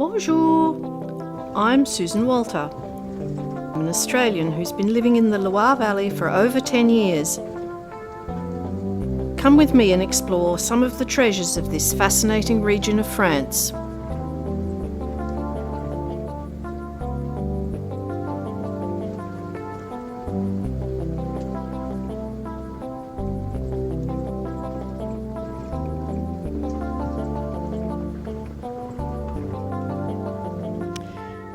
Bonjour, I'm Susan Walter. I'm an Australian who's been living in the Loire Valley for over 10 years. Come with me and explore some of the treasures of this fascinating region of France.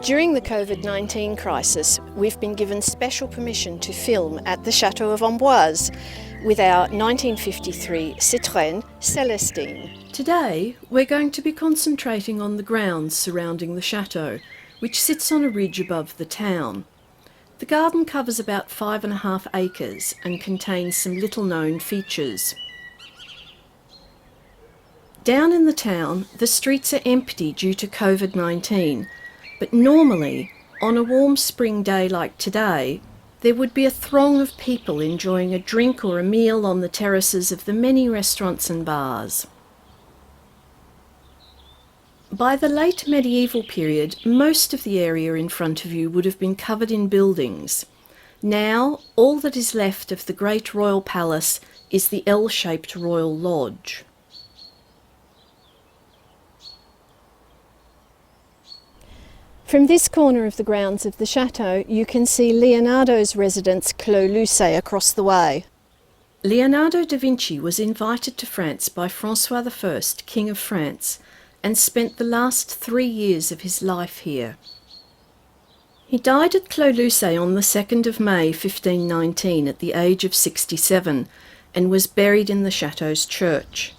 During the COVID-19 crisis, we've been given special permission to film at the Château of Amboise with our 1953 Citroën Célestine. Today, we're going to be concentrating on the grounds surrounding the chateau, which sits on a ridge above the town. The garden covers about 5.5 acres and contains some little-known features. Down in the town, the streets are empty due to COVID-19, but normally, on a warm spring day like today, there would be a throng of people enjoying a drink or a meal on the terraces of the many restaurants and bars. By the late medieval period, most of the area in front of you would have been covered in buildings. Now, all that is left of the great royal palace is the L-shaped royal lodge. From this corner of the grounds of the chateau, you can see Leonardo's residence Clos Lucé across the way. Leonardo da Vinci was invited to France by François I, King of France, and spent the last 3 years of his life here. He died at Clos Lucé on the 2nd of May 1519 at the age of 67 and was buried in the chateau's church.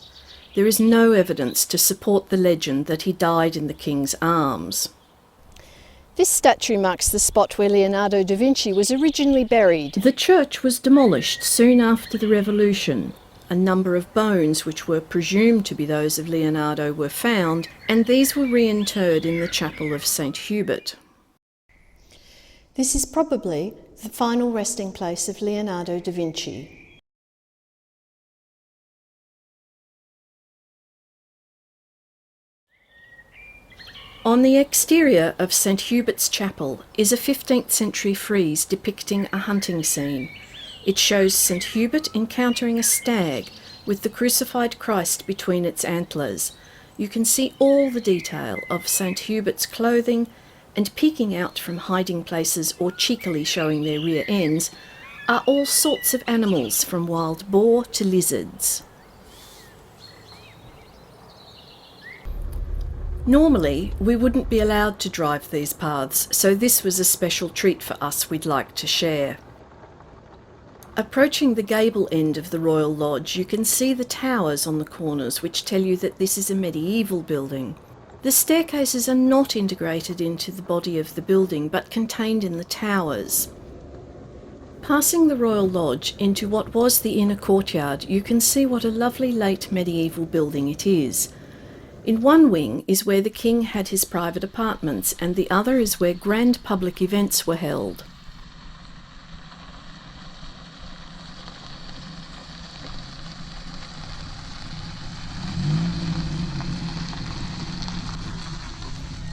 There is no evidence to support the legend that he died in the king's arms. This statue marks the spot where Leonardo da Vinci was originally buried. The church was demolished soon after the Revolution. A number of bones, which were presumed to be those of Leonardo, were found, and these were reinterred in the chapel of St. Hubert. This is probably the final resting place of Leonardo da Vinci. On the exterior of St. Hubert's Chapel is a 15th century frieze depicting a hunting scene. It shows St. Hubert encountering a stag with the crucified Christ between its antlers. You can see all the detail of St. Hubert's clothing, and peeking out from hiding places or cheekily showing their rear ends are all sorts of animals from wild boar to lizards. Normally, we wouldn't be allowed to drive these paths, so this was a special treat for us we'd like to share. Approaching the gable end of the Royal Lodge, you can see the towers on the corners which tell you that this is a medieval building. The staircases are not integrated into the body of the building, but contained in the towers. Passing the Royal Lodge into what was the inner courtyard, you can see what a lovely late medieval building it is. In one wing is where the king had his private apartments, and the other is where grand public events were held.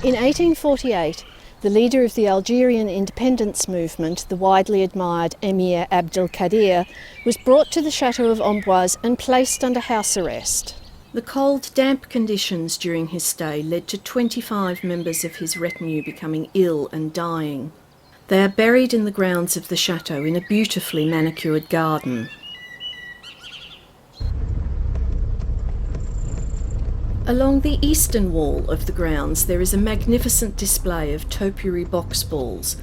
In 1848, the leader of the Algerian independence movement, the widely admired Emir Abdelkader, was brought to the Château of Amboise and placed under house arrest. The cold, damp conditions during his stay led to 25 members of his retinue becoming ill and dying. They are buried in the grounds of the chateau in a beautifully manicured garden. Along the eastern wall of the grounds there is a magnificent display of topiary box balls,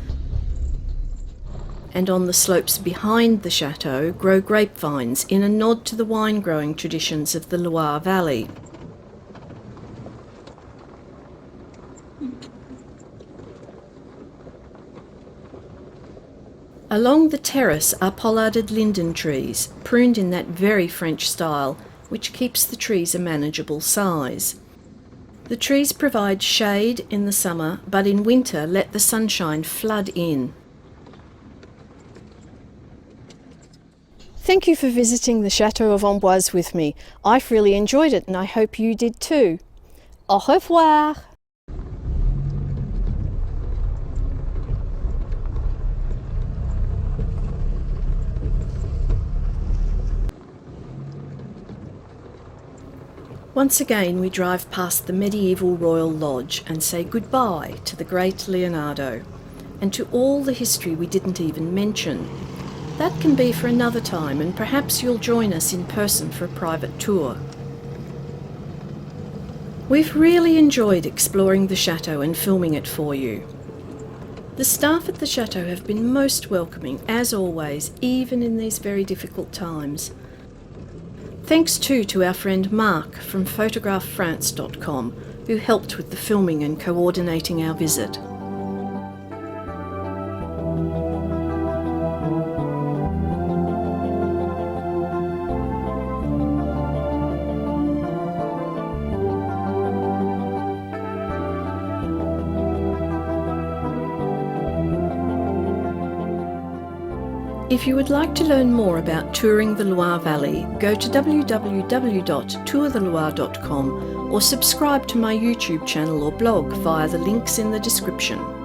and on the slopes behind the chateau grow grapevines in a nod to the wine-growing traditions of the Loire Valley. Along the terrace are pollarded linden trees, pruned in that very French style, which keeps the trees a manageable size. The trees provide shade in the summer, but in winter let the sunshine flood in. Thank you for visiting the Château of Amboise with me. I've really enjoyed it and I hope you did too. Au revoir! Once again we drive past the medieval royal lodge and say goodbye to the great Leonardo and to all the history we didn't even mention. That can be for another time, and perhaps you'll join us in person for a private tour. We've really enjoyed exploring the chateau and filming it for you. The staff at the chateau have been most welcoming, as always, even in these very difficult times. Thanks too to our friend Mark from PhotographFrance.com, who helped with the filming and coordinating our visit. If you would like to learn more about touring the Loire Valley, go to www.tourtheloire.com or subscribe to my YouTube channel or blog via the links in the description.